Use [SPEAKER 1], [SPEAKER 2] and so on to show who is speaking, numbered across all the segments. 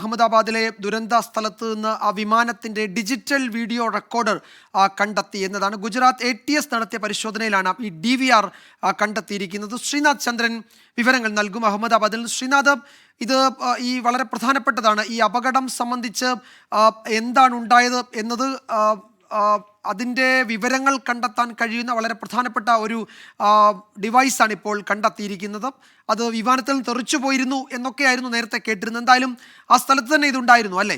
[SPEAKER 1] അഹമ്മദാബാദിലെ ദുരന്ത സ്ഥലത്ത് നിന്ന് ആ വിമാനത്തിന്റെ ഡിജിറ്റൽ വീഡിയോ റെക്കോർഡർ കണ്ടെത്തി എന്നതാണ്. ഗുജറാത്ത് ATS നടത്തിയ പരിശോധനയിലാണ് ഈ DVR കണ്ടെത്തിയിരിക്കുന്നത്. ശ്രീനാഥ് ചന്ദ്രൻ വിവരങ്ങൾ നൽകും അഹമ്മദാബാദിൽ. ശ്രീനാഥ്, ഇത് ഈ വളരെ പ്രധാനപ്പെട്ടതാണ്. ഈ അപകടം സംബന്ധിച്ച് എന്താണ് ഉണ്ടായത് എന്നത് അതിൻ്റെ വിവരങ്ങൾ കണ്ടെത്താൻ കഴിയുന്ന വളരെ പ്രധാനപ്പെട്ട ഒരു ഡിവൈസാണ് ഇപ്പോൾ കണ്ടെത്തിയിരിക്കുന്നത്. അത് വിമാനത്തിൽ നിന്ന് തെറിച്ചു പോയിരുന്നു എന്നൊക്കെയായിരുന്നു നേരത്തെ കേട്ടിരുന്നത്. എന്തായാലും ആ സ്ഥലത്ത് തന്നെ ഇതുണ്ടായിരുന്നു അല്ലേ?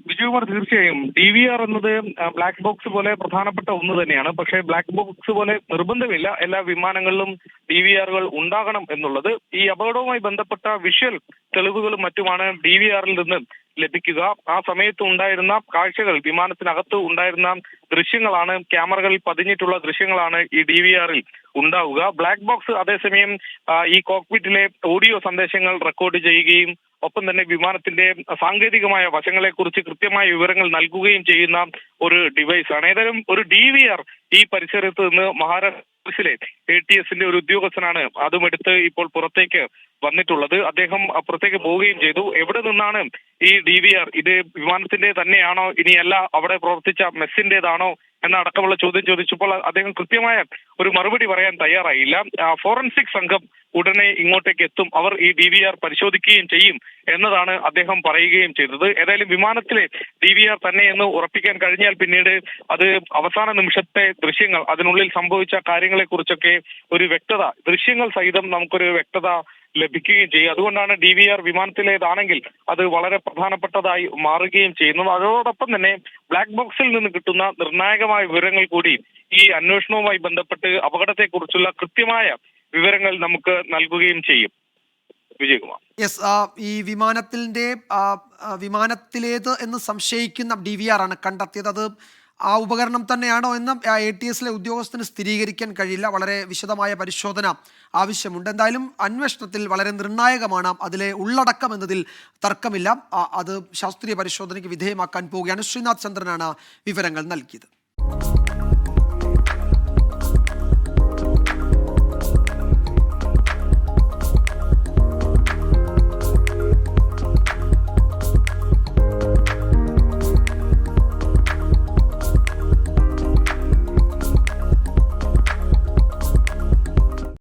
[SPEAKER 2] വിജയകുമാർ, തീർച്ചയായും DVR എന്നത് ബ്ലാക്ക് ബോക്സ് പോലെ പ്രധാനപ്പെട്ട ഒന്ന് തന്നെയാണ്. പക്ഷേ ബ്ലാക്ക് ബോക്സ് പോലെ നിർബന്ധമില്ല എല്ലാ വിമാനങ്ങളിലും DVRകൾ ഉണ്ടാകണം എന്നുള്ളത്. ഈ അപകടവുമായി ബന്ധപ്പെട്ട വിഷ്വൽ തെളിവുകളും മറ്റുമാണ് DVRൽ നിന്ന് ലഭിക്കുക. ആ സമയത്ത് ഉണ്ടായിരുന്ന കാഴ്ചകൾ, വിമാനത്തിനകത്ത് ഉണ്ടായിരുന്ന ദൃശ്യങ്ങളാണ്, ക്യാമറകളിൽ പതിഞ്ഞിട്ടുള്ള ദൃശ്യങ്ങളാണ് ഈ DVRൽ ഉണ്ടാവുക. ബ്ലാക്ക് ബോക്സ് അതേസമയം ഈ കോക്പിറ്റിലെ ഓഡിയോ സന്ദേശങ്ങൾ റെക്കോർഡ് ചെയ്യുകയും ഒപ്പം തന്നെ വിമാനത്തിന്റെ സാങ്കേതികമായ വശങ്ങളെക്കുറിച്ച് കൃത്യമായ വിവരങ്ങൾ നൽകുകയും ചെയ്യുന്ന ഒരു ഡിവൈസാണ്. ഏതായാലും ഒരു DVR ഈ പരിസരത്ത് നിന്ന് മഹാരാഷ്ട്രയിലെ ATSന്റെ ഒരു ഉദ്യോഗസ്ഥനാണ് അതും എടുത്ത് ഇപ്പോൾ പുറത്തേക്ക് വന്നിട്ടുള്ളത്. അദ്ദേഹം പുറത്തേക്ക് പോവുകയും ചെയ്തു. എവിടെ നിന്നാണ് ഈ DVR? ഇത് വിമാനത്തിന്റെ തന്നെയാണോ, ഇനിയല്ല അവിടെ പ്രവർത്തിച്ച മെസ്സിന്റേതാണോ എന്നടക്കമുള്ള ചോദ്യം ചോദിച്ചപ്പോൾ അദ്ദേഹം കൃത്യമായ ഒരു മറുപടി പറയാൻ തയ്യാറായില്ല. ഫോറൻസിക് സംഘം ഉടനെ ഇങ്ങോട്ടേക്ക് എത്തും, അവർ ഈ DVR പരിശോധിക്കുകയും ചെയ്യും എന്നതാണ് അദ്ദേഹം പറയുകയും ചെയ്തത്. ഏതായാലും വിമാനത്തിലെ DVR തന്നെ എന്ന് ഉറപ്പിക്കാൻ കഴിഞ്ഞാൽ പിന്നീട് അത് അവസാന നിമിഷത്തെ ദൃശ്യങ്ങൾ, അതിനുള്ളിൽ സംഭവിച്ച കാര്യങ്ങളെ കുറിച്ചൊക്കെ ഒരു വ്യക്തത, ദൃശ്യങ്ങൾ സഹിതം നമുക്കൊരു വ്യക്തത ലഭിക്കുകയും ചെയ്യും. അതുകൊണ്ടാണ് DVR വിമാനത്തിലേതാണെങ്കിൽ അത് വളരെ പ്രധാനപ്പെട്ടതായി മാറുകയും ചെയ്യുന്നത്. അതോടൊപ്പം തന്നെ ബ്ലാക്ക് ബോക്സിൽ നിന്ന് കിട്ടുന്ന നിർണായകമായ വിവരങ്ങൾ കൂടി ഈ അന്വേഷണവുമായി ബന്ധപ്പെട്ട് അപകടത്തെക്കുറിച്ചുള്ള കൃത്യമായ വിവരങ്ങൾ നമുക്ക് നൽകുകയും ചെയ്യും. വിജയകുമാർ,
[SPEAKER 1] യെസ്, ഈ വിമാനത്തിലേത് എന്ന് സംശയിക്കുന്ന DVR ആണ് കണ്ടെത്തിയത്. അത് ആ ഉപകരണം തന്നെയാണോ എന്ന് ATSലെ ഉദ്യോഗസ്ഥന് സ്ഥിരീകരിക്കാൻ കഴിയില്ല. വളരെ വിശദമായ പരിശോധന ആവശ്യമുണ്ട്. എന്തായാലും അന്വേഷണത്തിൽ വളരെ നിർണായകമാണ് അതിലെ ഉള്ളടക്കം എന്നതിൽ തർക്കമില്ല. അത് ശാസ്ത്രീയ പരിശോധനയ്ക്ക് വിധേയമാക്കാൻ പോവുകയാണ്. ശ്രീനാഥ് ചന്ദ്രനാണ് വിവരങ്ങൾ നൽകിയത്.